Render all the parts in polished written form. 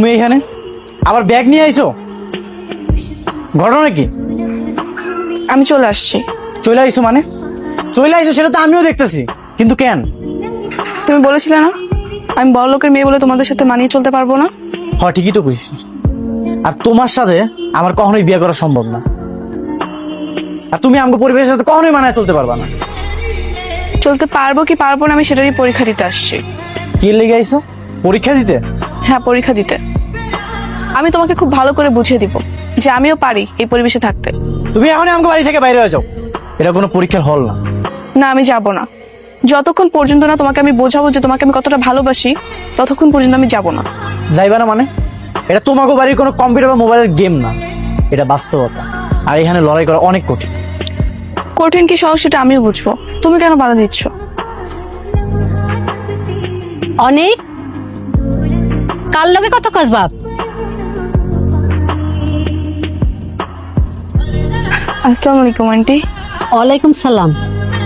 তুমি এখানে আবার ব্যাগ নিয়ে আইছো, ঘটনা কি? আমি চলে আসছি। চলে আইছো মানে? চলে আইছো সেটা তো আমিও দেখতেছি, কিন্তু কেন? তুমি বলেছিলে না আমি বড় লোকের মেয়ে বলে তোমাদের সাথে মানিয়ে চলতে পারবো না? হ, ঠিকই তো কইছি। আর তোমার সাথে আমার কখনোই বিয়ে করা সম্ভব না, আর তুমি আমাকে পরিবেশের সাথে কখনোই মানায় চলতে পারবা না। চলতে পারবো কি পারবো না আমি সেটারই পরীক্ষা দিতে আসছি। কি লেগে আইছো? পরীক্ষা দিতে? হ্যাঁ, পরীক্ষা দিতে। আমি তোমাকে খুব ভালো করে বুঝিয়ে দিব যে আমিও পারি এই পরিবেশে থাকতে। তুমি এখনই আমাকে বাড়ি থেকে বাইরে হয়ে যাও, এটা কোনো পরীক্ষার হল না। না, আমি যাব না। যতক্ষণ পর্যন্ত না তোমাকে আমি বোঝাবো যে তোমাকে আমি কতটা ভালোবাসি, ততক্ষণ পর্যন্ত আমি যাব না। যাইবা না মানে? এটা তোমাকে বাড়ির কোনো কম্পিউটার বা মোবাইলের গেম না, এটা বাস্তবতা। আর এখানে লড়াই করা অনেক কঠিন। কঠিন কি সহজ সেটা আমিও বুঝবো, তুমি কেন বাধা দিচ্ছ? অনেক কার লগে কত কাজ বাপ? আসসালামু আলাইকুম আন্টি। ওয়ালাইকুম সালাম।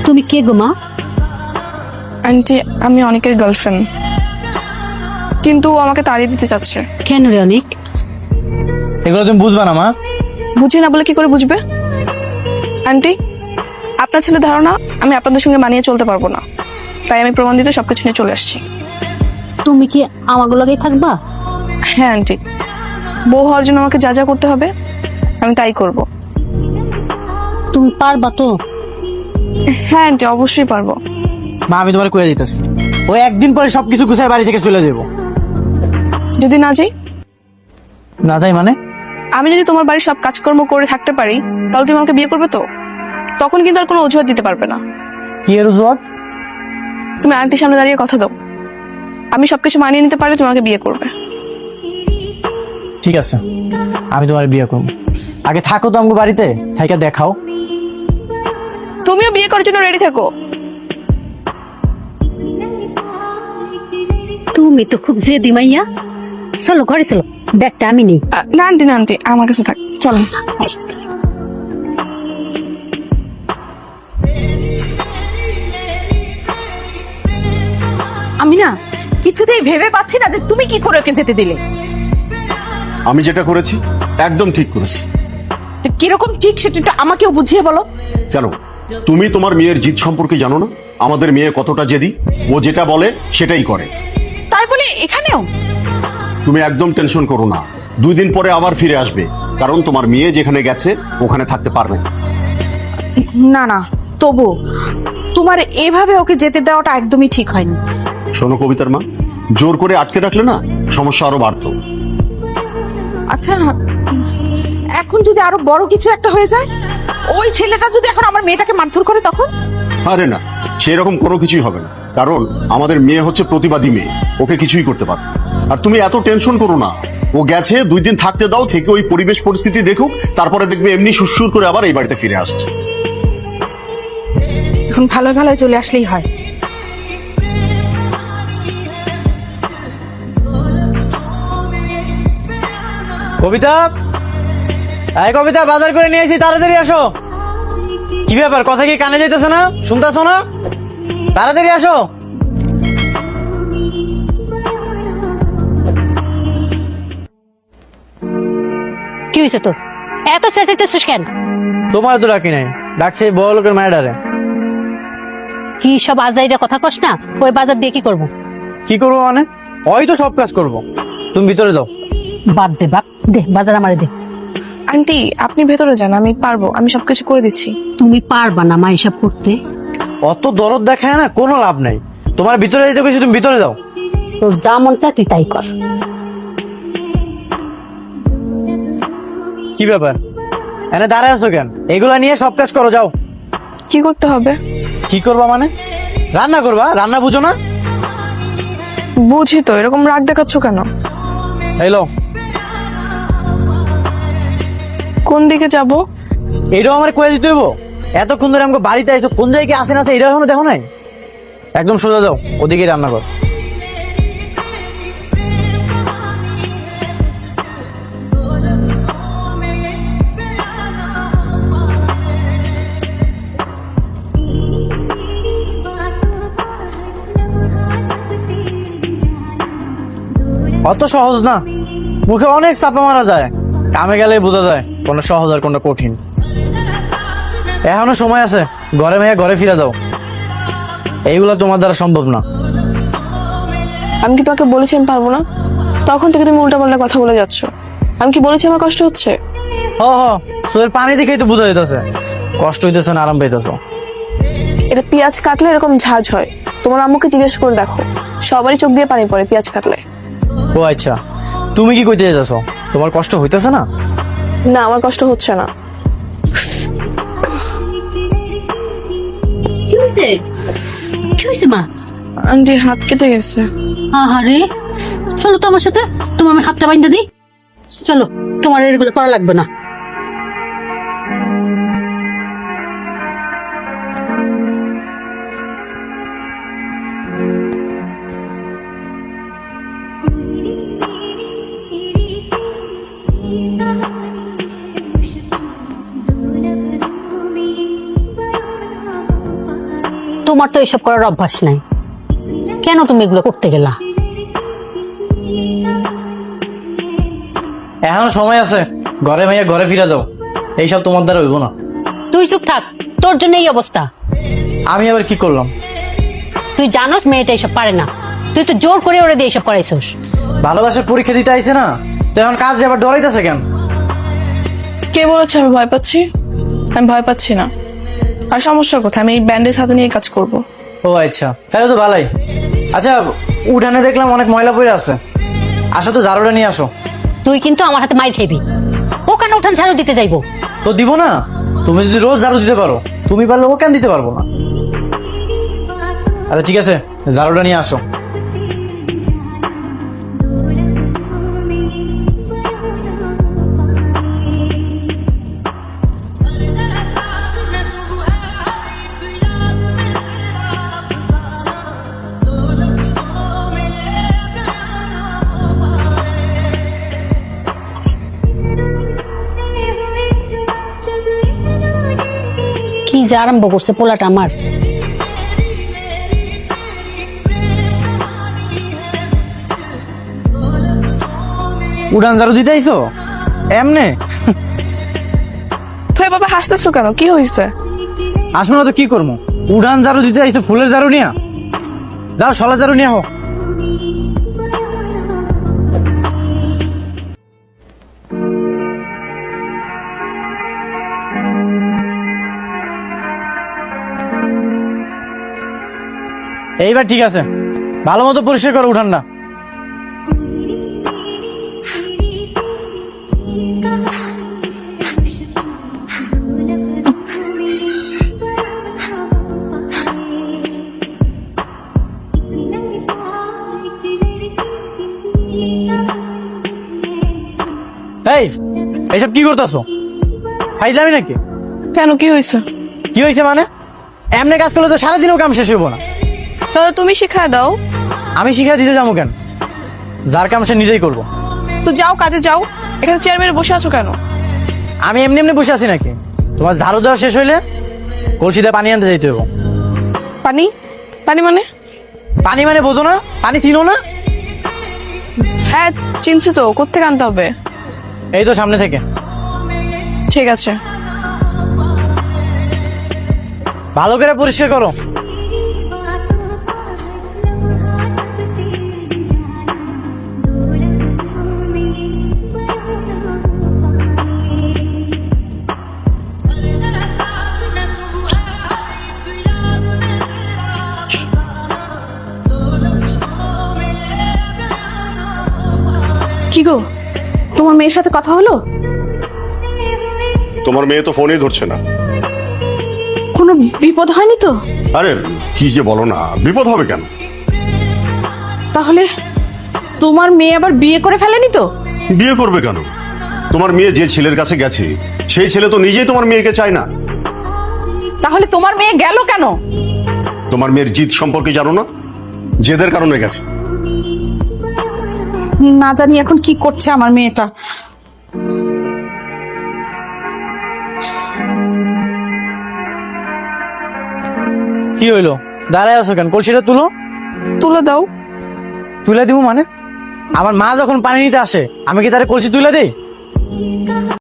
তুমি কে গো মা? আন্টি, আমি অনেকের গার্লফ্রেন্ড, কিন্তু ও আমাকে তাড়িয়ে দিতে চাচ্ছে। কেন রে অনেক? এগুলো তুমি বুঝবা না মা। বুঝি না বলে কি করে বুঝবে? আন্টি, আপনার ছেলে ধারণা আমি আপনাদের সঙ্গে মানিয়ে চলতে পারবো না, তাই আমি প্রমাণ দিতে সবকিছু নিয়ে চলে আসছি। তুমি কি আমাগো লগেই থাকবা? হ্যাঁ আন্টি, বউ হওয়ার জন্য আমাকে যা যা করতে হবে আমি তাই করব। তুমি পারবা তো? হ্যাঁ আন্টি, অবশ্যই পারবো। মা, আমি তোমার কয়ে দিতেছি, ও একদিন পরে সবকিছু গুছায় বাড়ি থেকে চলে যাবো। যদি না যাই? না যাই মানে? আমি যদি তোমার বাড়ির সব কাজকর্ম করে থাকতে পারি, তাহলে তুমি আমাকে বিয়ে করবে তো? তখন কিন্তু আর কোনো অজুহাত দিতে পারবে না। কি এর অজুহাত? তুমি আন্টির সামনে দাঁড়িয়ে কথা দাও, আমি সবকিছু মানিয়ে নিতে পারলে তুমি আমাকে বিয়ে করবে। ঠিক আছে, আমি তোমার বিয়ে করবো। আগে থাকো তো আমাকে বাড়িতে, থাইকা দেখাও। তুমিও বিয়ে করার জন্য রেডি থাকো। তুমি তো খুব জেদি মাইয়া। চলো ঘরে চলো, ব্যাগটা আমি নেই। না আন্টি, না আন্টি, আমার কাছে থাক, চলো। আমি না কিছুতেই ভেবে পাচ্ছি না যে তুমি কি করে ওকে যেতে দিলে। আমি যেটা করেছি একদম ঠিক করেছি। তো কিরকম ঠিক সেটা একটু আমাকেও বুঝিয়ে বলো। কেন, তুমি তোমার মেয়ের জিদ সম্পর্কে জানো না? আমাদের মেয়ে কতটা জেদি, ও যেটা বলে সেটাই করে। তাই বলে এখানেও? তুমি একদম টেনশন করো না, 2 দিন পরে আবার ফিরে আসবে, কারণ তোমার মেয়ে যেখানে গেছে ওখানে থাকতে পারবে না। না না, তবু তোমার এভাবে ওকে যেতে দেওয়াটা একদমই ঠিক হয়নি। শোনো কবিতার মা, জোর করে আটকে রাখলে না সমস্যা আরো বাড়তো। আচ্ছা, এখন যদি আরো বড় কিছু একটা হয়ে যায়, ওই ছেলেটা যদি এখন আমার মেয়েটাকে মারধর করে, তখন? আরে না, সেরকম কোনো কিছুই হবে না, কারণ আমাদের মেয়ে হচ্ছে প্রতিবাদী মেয়ে, ওকে কিছুই করতে পারবে না। আর তুমি এত টেনশন করো না, ও গেছে 2 দিন থাকতে দাও, থেকে ওই পরিবেশ পরিস্থিতি দেখুক, তারপরে দেখবে এমনি সুরসুর করে আবার এই বাড়িতে ফিরে আসছে। এখন ভালো ভালো চলে আসলেই হয়। কবিতা, এই কবিতা, বাজার করে নিয়ে এসেছি, তাড়াতাড়ি আসো। কি ব্যাপার, কথা কি কানে যাইতেছে না? শুনতেছো না? তাড়াতাড়ি আসো। কি হয়েছে তোর? এত চেঁচাইতেছিস কেন? তোমার তো ডাকি নাই, ডাকছে এই বড় লোকের মায়ের ডারে। কি সব আজাইরা কথা কস না? ওই বাজার দিয়ে কি করবো? কি করবো মানে? হয়তো সব কাজ করবো, তুমি ভিতরে যাও। বাদ দে বাপ, দে বাজার আমারে দে। আন্টি, আপনি ভেতরে যান, আমি পারবো, আমি সবকিছু করে দিচ্ছি। তুমি পারবা না মা এসব করতে? অত দরদ দেখায় না, কোনো লাভ নাই। তোমার ভিতরে যেতে কইছি, তুমি ভিতরে যাও। তোর যা মন চায় তুই তাই কর। কি ব্যাপার, এনে দাঁড়ায় আছো কেন? এগুলা নিয়ে সব কাজ করো, যাও। কি করতে হবে? কি করবা মানে? রান্না করবা? রান্না বুঝো না? বুঝি তো, এরকম রাগ দেখাচ্ছ কেন? হ্যালো, কোন দিকে যাব? এটাও আমার কয়ে দিতে হইব? এতক্ষণ ধরে আমাকে বাড়িতে আইছো, কোন জায়গায় আসে না আসে এটা এখনো দেখো নাই? একদম সোজা যাও, ওদিকে রান্না কর। অত সহজ না, মুখে অনেক চাপা মারা যায়, কামে গেলে বোঝা যায় কোনটা সহজ আর কোনটা কঠিন। এখনো সময় আছে, ঘরে মেয়ে ঘরে ফিরে যাও, এইগুলা তোমার দ্বারা সম্ভব না। আমি কি তোমাকে বলেছি আমি পারবো না? তখন থেকে তুমি উল্টাপাল্টা কথা বলে যাচ্ছ। আমি কি বলেছি আমার কষ্ট হচ্ছে? চোখের পানি দেখেই তো বোঝা যেতেছে কষ্ট হইতেছে না আরাম পাইতেছ। এটা পেঁয়াজ কাটলে এরকম ঝাঁজ হয়। তোমার আম্মুকে জিজ্ঞেস করে দেখো, সবারই চোখ দিয়ে পানি পড়ে পেঁয়াজ কাটলে। ও আচ্ছা, তুমি কি কইতে যাচ্ছ? তোমার কষ্ট হইতেছে না? না, আমার কষ্ট হচ্ছে না। কি হয়েছে? কি হয়েছে মা? আন্টি হাত কেটে গেছে। আহারে, চলো তো আমার সাথে, তোমার আমি হাতটা বাইন্ধা দিই। চলো, তোমার এগুলো করা লাগবে না। তোমার তো এসব করার অভ্যাস নাই, কেন তুমি এগুলো করতে গেলা? এখনো সময় আছে, ঘরে মেয়ে ঘরে ফিরে যাও, এইসব তোমার দ্বারা হইব না। তুই চুপ থাক, তোর জন্য এই অবস্থা। আমি আবার কি করলাম? তুই জানোস মেয়েটা এসব পারে না, তুই তো জোর করে ওরে দিয়ে এসব করাইছিস। ভালোবাসার পরীক্ষা দিতে আইছে না, তো এখন কাজ আবার ডরাইতেছে কেন? কে বলেছে আমি ভয় পাচ্ছি? আমি ভয় পাচ্ছি না। আর সমস্যা কোথায়? আমি এই ব্যান্ডেজ হাতে নিয়ে কাজ করব। ও আচ্ছা, তাহলে তো ভালোই। আচ্ছা, উঠানে দেখলাম অনেক ময়লা পড়ে আছে, আসো তো ঝাড়ুটা নিয়ে আসো। তুই কিন্তু আমার হাতে মাইর খেবি। ও কেন উঠান ঝাড়ু দিতে যাইবো? তো দিব না, তুমি যদি রোজ ঝাড়ু দিতে পারো, তুমি পারলে ও কেন দিতে পারবো না? আচ্ছা ঠিক আছে, ঝাড়ুটা নিয়ে আসো। কি যে আরম্ভ করছে পোলাটা আমার। উঠান ঝাড়ু দিতে আইছো এমনে? তো এভাবে হাসতেছো কেন? কি হয়েছে? আসবো না তো কি করবো? উঠান ঝাড়ু দিতে আইছো, ফুলের ঝাড়ু নিয়া যাও, শলা ঝাড়ু নিয়ে হোক। এইবার ঠিক আছে, ভালো মতো পরিষ্কার করো উঠানটা। এই, এইসব কি করতেছো? ফাইজলামি নাকি? কেন, কি হয়েছে? কি হয়েছে মানে? এমনি কাজ করলে তো সারাদিনও কাম শেষ হইব না। তাহলে তুমি শিখায় দাও। আমি শিখা দিতে যাবো কেন? যার কাম সে নিজেই করবো। তো যাও, কাজে যাও। এখানে চেয়ার মেরে বসে আছো কেন? আমি এমনি এমনি বসে আছি নাকি? তোমার ঝাড়ু দেওয়া শেষ হইলে কলসিতে পানি আনতে যাইতে হইব। পানি? পানি মানে? পানি মানে বোঝো না? পানি চিনো না? হ্যাঁ চিনছি তো, কোত্থেকে আনতে হবে? এই তো সামনে থেকে। ঠিক আছে। ভালো করে পরিষ্কার করো। কি গো, তোমার মেয়ের সাথে কথা হলো? তোমার মেয়ে তো ফোনই ধরছে না। কোনো বিপদ হয়নি তো? আরে কি যে বলো না, বিপদ হবে কেন? তাহলে তোমার মেয়ে আবার বিয়ে করে ফেলেনি তো? বিয়ে করবে কেন? তোমার মেয়ে যে ছেলের কাছে গেছে, সেই ছেলে তো নিজেই তোমার মেয়েকে চায় না। তাহলে তোমার মেয়ে গেল কেন? তোমার মেয়ের জিদ সম্পর্কে জানো না? জেদের কারণে গেছে। না জানি এখন কি করছে আমার মেয়েটা। কি হইলো? দাঁড়ায় আছো কেন? কলসিটা তুলো। তুলে দাও। তুলে দিব মানে? আমার মা যখন পানি নিতে আসে আমি কি তারে কলসি তুলে দেই?